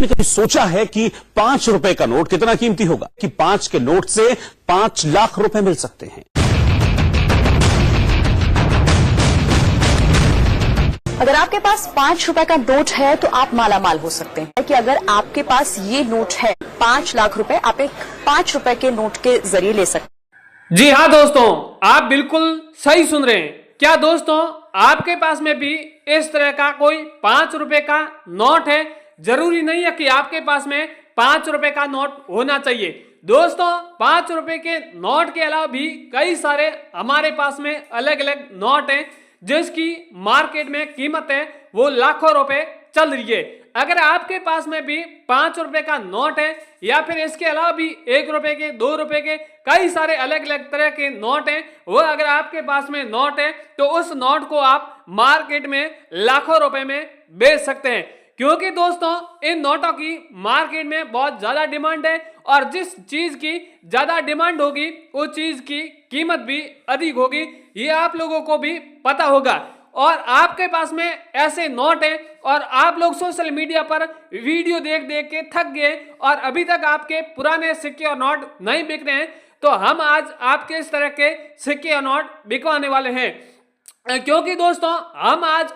कभी सोचा है कि 5 रुपए का नोट कितना कीमती होगा कि 5 के नोट से 5 लाख रुपए मिल सकते हैं। अगर आपके पास 5 रुपए का नोट है तो आप मालामाल हो सकते हैं कि अगर आपके पास ये नोट है 5 लाख रुपए, आप एक 5 रुपए के नोट के जरिए ले सकते हैं। जी हाँ दोस्तों, आप बिल्कुल सही सुन रहे हैं। क्या दोस्तों आपके पास में भी इस तरह का कोई 5 रुपए का नोट है? जरूरी नहीं है कि आपके पास में 5 रुपए का नोट होना चाहिए। दोस्तों 5 रुपए के नोट के अलावा भी कई सारे हमारे पास में अलग अलग नोट हैं जिसकी मार्केट में कीमत है वो लाखों रुपए चल रही है। अगर आपके पास में भी 5 रुपए का नोट है या फिर इसके अलावा भी 1 रुपए के, 2 रुपए के कई सारे अलग अलग तरह के नोट हैं, वो अगर आपके पास में नोट है तो उस नोट को आप मार्केट में लाखों रुपए में बेच सकते हैं। क्योंकि दोस्तों इन नोटों की मार्केट में बहुत ज्यादा डिमांड है और जिस चीज की ज्यादा डिमांड होगी उस चीज की कीमत भी अधिक होगी, ये आप लोगों को भी पता होगा। और आपके पास में ऐसे नोट हैं और आप लोग सोशल मीडिया पर वीडियो देख देख के थक गए और अभी तक आपके पुराने सिक्के और नोट नहीं बिक रहे हैं, तो हम आज आपके इस तरह के सिक्के और नोट बिकवाने वाले हैं। क्योंकि दोस्तों हम आज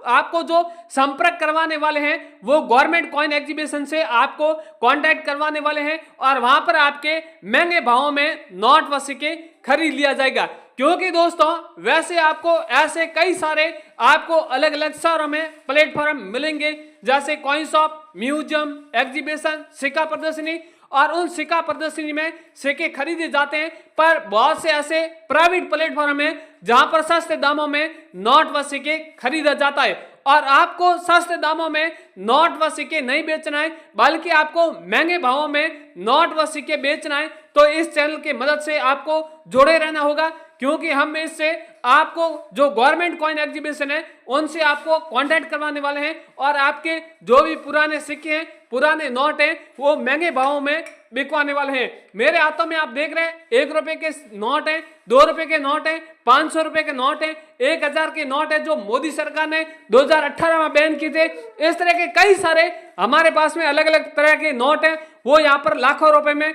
आपको जो संपर्क करवाने वाले हैं वो गवर्नमेंट कॉइन एग्जीबिशन से आपको कांटेक्ट करवाने वाले हैं और वहां पर आपके महंगे भावों में नोट व सिक्के खरीद लिया जाएगा। क्योंकि दोस्तों वैसे आपको ऐसे कई सारे आपको अलग अलग शहरों में प्लेटफॉर्म मिलेंगे जैसे कॉइन शॉप, म्यूजियम, एग्जीबिशन, सिक्का प्रदर्शनी, और उन सिक्का प्रदर्शनी में सिक्के खरीदे जाते हैं। पर बहुत से ऐसे प्राइवेट प्लेटफॉर्म है जहां पर सस्ते दामों में नोट व सिक्के खरीदा जाता है और आपको सस्ते दामों में नोट व सिक्के नहीं बेचना है बल्कि आपको महंगे भावों में नोट व सिक्के बेचना है, तो इस चैनल की मदद से आपको जुड़े रहना होगा। क्योंकि हम इससे आपको जो गवर्नमेंट कॉइन एग्जीबिशन है उनसे आपको कांटेक्ट करवाने वाले हैं और आपके जो भी पुराने सिक्के हैं, पुराने नोट हैं, वो महंगे भावों में बिकवाने वाले हैं। मेरे हाथों में आप देख रहे हैं 1 रुपए के नोट हैं, 2 रुपए के नोट हैं, 500 रुपए के नोट हैं, 1000 के नोट है जो मोदी सरकार ने 2018 में बैन किए थे। इस तरह के कई सारे हमारे पास में अलग अलग तरह के नोट हैं, वो यहाँ पर लाखों रुपए में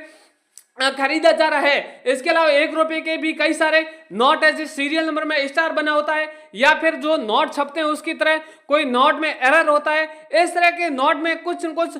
खरीदा जा रहा है। इसके अलावा 1 रुपए के भी कई सारे नोट है जिस सीरियल नंबर में स्टार बना होता है या फिर जो नोट छपते हैं उसकी तरह कोई नोट में एरर होता है। इस तरह के नोट में कुछ न कुछ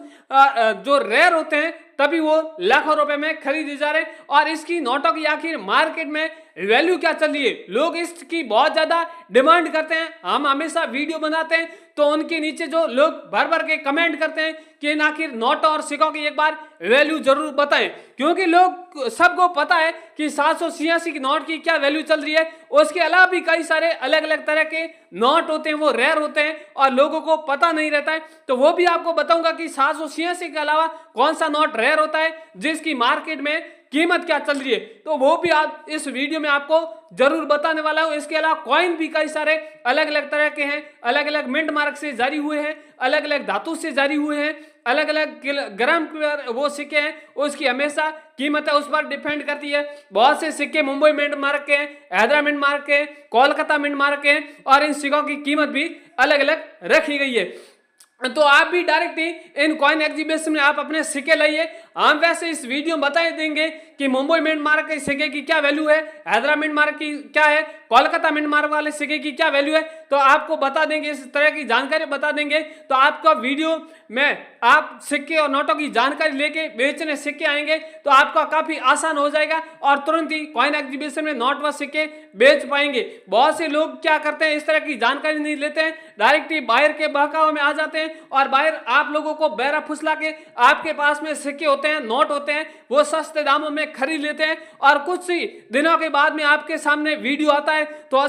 जो रेयर होते हैं तभी वो लाखों रुपए में खरीदे जा रहे हैं। और इसकी नोटों की आखिर मार्केट में वैल्यू क्या चल रही है, लोग इसकी बहुत ज्यादा डिमांड करते हैं। हम हमेशा वीडियो बनाते हैं तो उनके नीचे जो लोग भर भर के कमेंट करते हैं कि इन आखिर नोटों और सिक्कों की एक बार वैल्यू जरूर बताएं। क्योंकि लोग सबको पता है कि 786 की नोट की क्या वैल्यू चल रही है। उसके अलावा भी कई सारे अलग अलग तरह के नोट होते हैं, वो रेयर होते हैं और लोगों को पता नहीं रहता है, तो वो भी आपको बताऊंगा कि 786 के अलावा कौन सा नोट रेयर होता है जिसकी मार्केट में कीमत क्या चल रही है, तो वो भी आप इस वीडियो में आपको जरूर बताने वाला हूं। इसके अलावा कॉइन भी कई सारे अलग अलग तरह के हैं, अलग अलग मिंट मार्क से जारी हुए हैं, अलग अलग धातु से जारी हुए हैं, अलग अलग ग्राम वो सिक्के हैं, उसकी हमेशा कीमत है उस पर डिपेंड करती है। बहुत से सिक्के मुंबई मिंट मार्क के हैं, हैदराबाद मिंट मार्क के हैं, कोलकाता मिंट मार्क के हैं और इन सिक्कों की कीमत भी अलग अलग रखी गई है। तो आप भी डायरेक्ट ही इन कॉइन एग्जीबिशन में आप अपने सिक्के लाइए। हम वैसे इस वीडियो में बता देंगे कि मुंबई मिंट मार्क के सिक्के की क्या वैल्यू है, हैदराबाद मिंट मार्क की क्या है, कोलकाता मिंट मार्क वाले सिक्के की क्या वैल्यू है, तो आपको बता देंगे, इस तरह की जानकारी बता देंगे। तो आपका वीडियो में आप सिक्के और नोटों की जानकारी लेके बेचने सिक्के आएंगे तो आपका काफी आसान हो जाएगा और तुरंत ही कॉइन एग्जीबिशन में नोट व सिक्के बेच पाएंगे। बहुत से लोग क्या करते हैं, इस तरह की जानकारी नहीं लेते हैं, डायरेक्ट ही बाहर के बहकावे में आ जाते हैं और बाहर आप लोगों को बहरा फुसला के आपके पास में सिक्के होते हैं, नोट होते हैं, वो सस्ते दामों में खरीद लेते हैं और कुछ ही दिनों के बाद में आपके सामने वीडियो आता है तो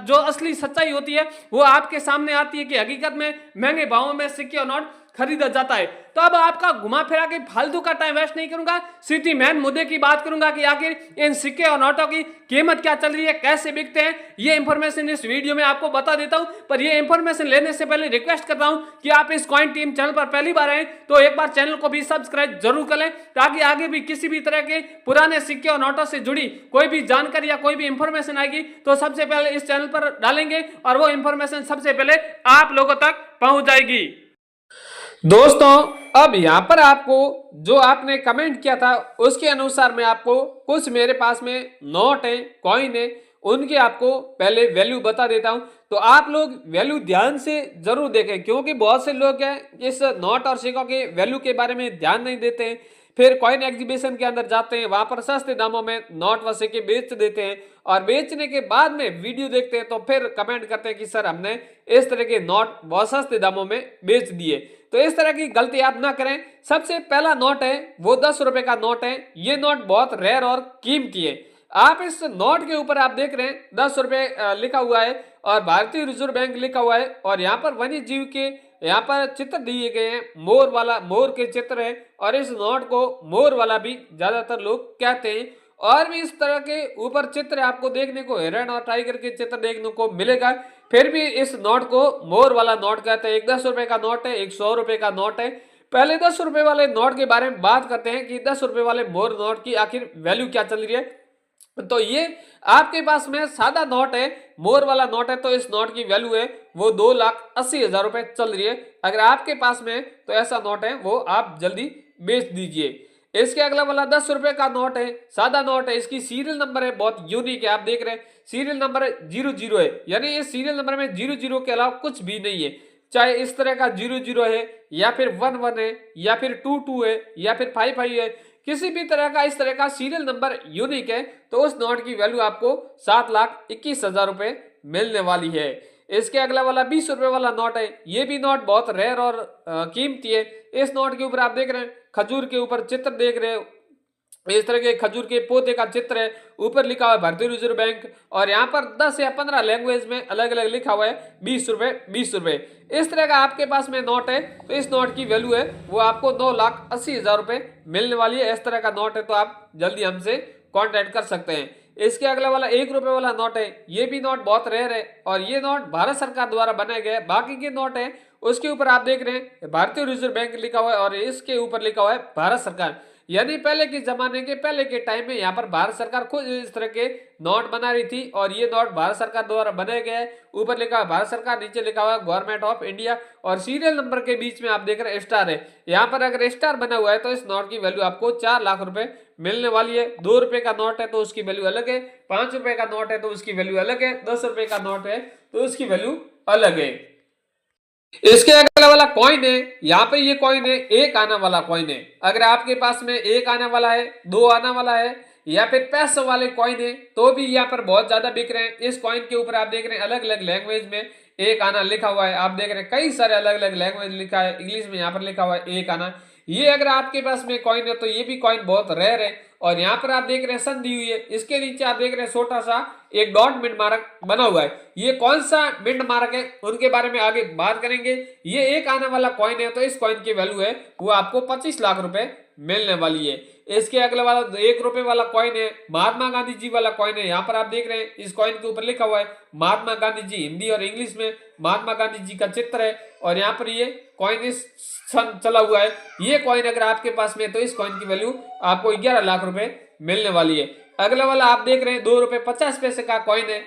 जो असली सच्चाई होती है वो आपके सामने आती है कि हकीकत में महंगे भावों में सिक्के और नोट खरीदा जाता है। तो अब आपका घुमा फिरा के फालतू का टाइम वेस्ट नहीं करूंगा, सीधी मेन मुद्दे की बात करूंगा कि आखिर इन सिक्के और नोटों की कीमत क्या चल रही है, कैसे बिकते हैं, ये इंफॉर्मेशन इस वीडियो में आपको बता देता हूं। पर ये इंफॉर्मेशन लेने से पहले रिक्वेस्ट करता हूं कि आप इस कॉइन टीम चैनल पर पहली बार आए तो एक बार चैनल को भी सब्सक्राइब जरूर कर लें ताकि आगे भी किसी भी तरह के पुराने सिक्के और नोटों से जुड़ी कोई भी जानकारी या कोई भी इंफॉर्मेशन आएगी तो सबसे पहले इस चैनल पर डालेंगे और वो इंफॉर्मेशन सबसे पहले आप लोगों तक पहुंच जाएगी। दोस्तों अब यहाँ पर आपको जो आपने कमेंट किया था उसके अनुसार मैं आपको कुछ मेरे पास में नोट है, कॉइन है, उनकी आपको पहले वैल्यू बता देता हूं। तो आप लोग वैल्यू ध्यान से जरूर देखें, क्योंकि बहुत से लोग हैं इस नोट और सिक्कों के वैल्यू के बारे में ध्यान नहीं देते हैं, फिर कॉइन एग्जीबिशन के अंदर जाते हैं, वहां पर सस्ते दामों में नोट व सिक्के बेच देते हैं और बेचने के बाद में वीडियो देखते हैं तो फिर कमेंट करते हैं कि सर हमने इस तरह के नोट बहुत सस्ते दामों में बेच दिए। तो इस तरह की गलती आप ना करें। सबसे पहला नोट है वो 10 रुपए का नोट है। ये नोट बहुत रेयर और कीमती है। आप इस नोट के ऊपर आप देख रहे हैं 10 रुपए लिखा हुआ है और भारतीय रिजर्व बैंक लिखा हुआ है और यहाँ पर वन्य जीव के यहाँ पर चित्र दिए गए हैं, मोर वाला, मोर के चित्र है और इस नोट को मोर वाला भी ज्यादातर लोग कहते हैं। और भी इस तरह के ऊपर चित्र आपको देखने को हिरण और टाइगर के चित्र देखने को मिलेगा, फिर भी इस नोट को मोर वाला नोट कहते हैं। एक 10 रुपए का नोट है, एक 100 रुपए का नोट है। पहले 10 रुपए वाले नोट के बारे में बात करते हैं कि 10 रुपए वाले मोर नोट की आखिर वैल्यू क्या चल रही है। तो ये आपके पास में सादा नोट है, मोर वाला नोट है, तो इस नोट की वैल्यू है वो 2,80,000 रुपए चल रही है। अगर आपके पास में तो ऐसा नोट है वो आप जल्दी बेच दीजिए। इसके अगला वाला 10 रुपए का नोट है, सादा नोट है, इसकी सीरियल नंबर है बहुत यूनिक है। आप देख रहे हैं सीरियल नंबर 00 है, यानी इस सीरियल नंबर में 00 के अलावा कुछ भी नहीं है। चाहे इस तरह का 00 है या फिर 11 है या फिर 22 है या फिर 55 है, किसी भी तरह का इस तरह का सीरियल नंबर यूनिक है तो उस नोट की वैल्यू आपको 7,21,000 रुपए मिलने वाली है। इसके अगला वाला 20 रुपए वाला नोट है। ये भी नोट बहुत रेयर और कीमती है। इस नोट के ऊपर आप देख रहे हैं खजूर के ऊपर चित्र देख रहे हो, इस तरह के खजूर के पौधे का चित्र है, ऊपर लिखा हुआ है भारतीय रिजर्व बैंक और यहाँ पर 10 या 15 लैंग्वेज में अलग अलग लिखा हुआ है 20 रुपए 20 रुपए। इस तरह का आपके पास में नोट है तो इस नोट की वैल्यू है वो आपको 2,80,000 रुपए मिलने वाली है। इस तरह का नोट है तो आप जल्दी हमसे कॉन्टेक्ट कर सकते हैं। इसके अगला वाला 1 रुपए वाला नोट है। ये भी नोट बहुत रेयर है और ये नोट भारत सरकार द्वारा बनाए गए। बाकी के नोट है उसके ऊपर आप देख रहे हैं भारतीय रिजर्व बैंक लिखा हुआ है और इसके ऊपर लिखा हुआ है भारत सरकार। यानी पहले के जमाने के पहले के टाइम में यहाँ पर भारत सरकार खुद इस तरह के नोट बना रही थी और ये नोट भारत सरकार द्वारा बनाए गए हैं। ऊपर लिखा है भारत सरकार, नीचे लिखा हुआ है गवर्नमेंट ऑफ इंडिया और सीरियल नंबर के बीच में आप देख रहे हैं स्टार है। यहाँ पर अगर स्टार बना हुआ है तो इस नोट की वैल्यू आपको 4 लाख रुपए मिलने वाली है। 2 रुपए का नोट है तो उसकी वैल्यू अलग है, 5 रुपए का नोट है तो उसकी वैल्यू अलग है, 10 रुपए का नोट है तो उसकी वैल्यू अलग है। इसके अगला वाला कॉइन है। यहाँ पे ये कॉइन है 1 आना वाला कॉइन है। अगर आपके पास में 1 आना वाला है, 2 आना वाला है या फिर पैसे वाले कॉइन है तो भी यहाँ पर बहुत ज्यादा बिक रहे हैं। इस कॉइन के ऊपर आप देख रहे हैं अलग अलग लैंग्वेज में 1 आना लिखा हुआ है। आप देख रहे हैं कई सारे अलग अलग लैंग्वेज लिखा है, इंग्लिश में यहाँ पर लिखा हुआ है 1 आना। ये अगर आपके पास में कॉइन है तो ये भी कॉइन बहुत रेयर है और यहाँ पर आप देख रहे हैं सन दी हुई है। इसके नीचे आप देख रहे हैं छोटा सा एक डॉट मिंट मार्क बना हुआ है। ये कौन सा मिंट मार्क है उनके बारे में आगे बात करेंगे। ये 1 आने वाला कॉइन है तो इस कॉइन की वैल्यू है वो आपको 25 लाख रुपए मिलने वाली है। इसके अगला वाला 1 रुपए वाला कॉइन है, महात्मा गांधी जी वाला कॉइन है। यहाँ पर आप देख रहे हैं इस कॉइन के ऊपर लिखा हुआ है महात्मा गांधी जी, हिंदी और इंग्लिश में महात्मा गांधी जी का चित्र है और यहाँ पर ये कॉइन इस चला हुआ है। ये कॉइन अगर आपके पास में तो इस कॉइन की वैल्यू आपको 11 लाख रुपए मिलने वाली है। अगला वाला आप देख रहे हैं 2 रुपए 50 पैसे का कॉइन है।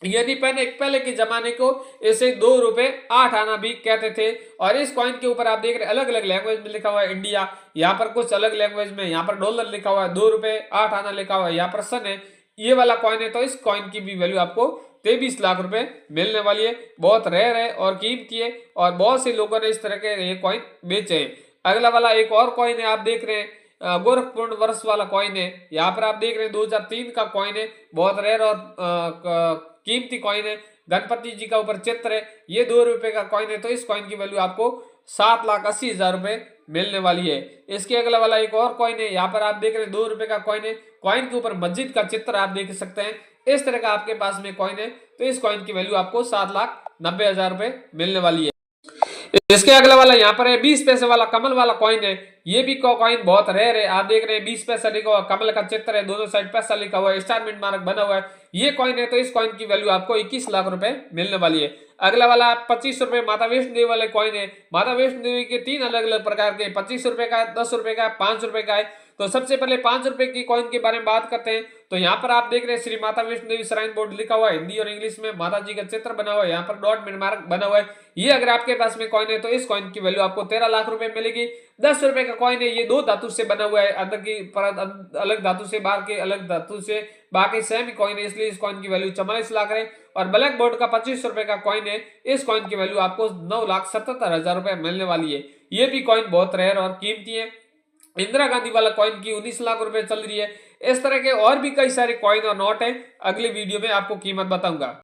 यदि पहले के जमाने को इसे 2 रुपए 8 आना भी कहते थे और इस कॉइन के ऊपर आप देख रहे हैं अलग अलग लैंग्वेज में लिखा हुआ है इंडिया, यहाँ पर कुछ अलग लैंग्वेज में, यहाँ पर डॉलर लिखा हुआ है, 2 रुपए 8 आना लिखा हुआ है, यहाँ पर सन है। ये वाला कॉइन है तो इस कॉइन की भी वैल्यू आपको 23 लाख रुपए मिलने वाली है। बहुत रेयर है और कीमती है और बहुत से लोगों ने इस तरह के ये कॉइन बेचे हैं। अगला वाला एक और कॉइन है, आप देख रहे हैं गोरखपुर वर्ष वाला कॉइन है। यहाँ पर आप देख रहे हैं 2003 का कॉइन है, बहुत रेयर और कीमती कॉइन है। गणपति जी का ऊपर चित्र है। ये 2 रुपए का कॉइन है तो इस कॉइन की वैल्यू आपको 7,80,000 रुपए मिलने वाली है। इसके अगला वाला एक और कॉइन है। यहाँ पर आप देख रहे हैं 2 रुपए का कॉइन है। कॉइन के ऊपर मस्जिद का चित्र आप देख सकते हैं। इस तरह का आपके पास में कॉइन है तो इस कॉइन की वैल्यू आपको 7,90,000 रुपए मिलने वाली है। इसके अगला वाला यहाँ पर है 20 पैसे वाला कमल वाला कॉइन है। ये भी कॉइन बहुत रेयर है। आप देख रहे हैं 20 पैसा लिखा हुआ, कमल का चित्र है, दोनों साइड पैसा लिखा हुआ है, स्टार मिंट मार्क बना हुआ है। ये कॉइन है तो इस कॉइन की वैल्यू आपको 21 लाख रुपए मिलने वाली है। अगला वाला 25 रुपए माता वैष्णो देवी वाले कॉइन है। माता वैष्णो देवी के 3 अलग अलग प्रकार के 25 रुपए का, 10 रुपए का, 5 रुपए का है। तो सबसे पहले 5 रुपए की कॉइन के बारे में बात करते हैं। तो यहाँ पर आप देख रहे हैं श्री माता वैष्णो देवी श्राइन बोर्ड लिखा हुआ है, हिंदी और इंग्लिश में माता जी का चित्र बना हुआ है, यहाँ पर डॉट मार्क बना हुआ है। ये अगर आपके पास में कॉइन है तो इस कॉइन की वैल्यू आपको 13 लाख रुपए मिलेगी। 10 रुपए का कॉइन है, ये 2 धातु से बना हुआ है, अंदर की परत अलग धातु से, बाहर के अलग धातु से, बाकी सेम कॉइन है, इसलिए इस कॉइन की वैल्यू 44 लाख है। और ब्लैक बोर्ड का 25 रुपए का कॉइन है, इस कॉइन की वैल्यू आपको 9,77,000 रुपए मिलने वाली है। ये भी कॉइन बहुत रेयर और कीमती है। इंदिरा गांधी वाला कॉइन की 19 लाख रुपए चल रही है। इस तरह के और भी कई सारे कॉइन और नोट हैं, अगले वीडियो में आपको कीमत बताऊंगा।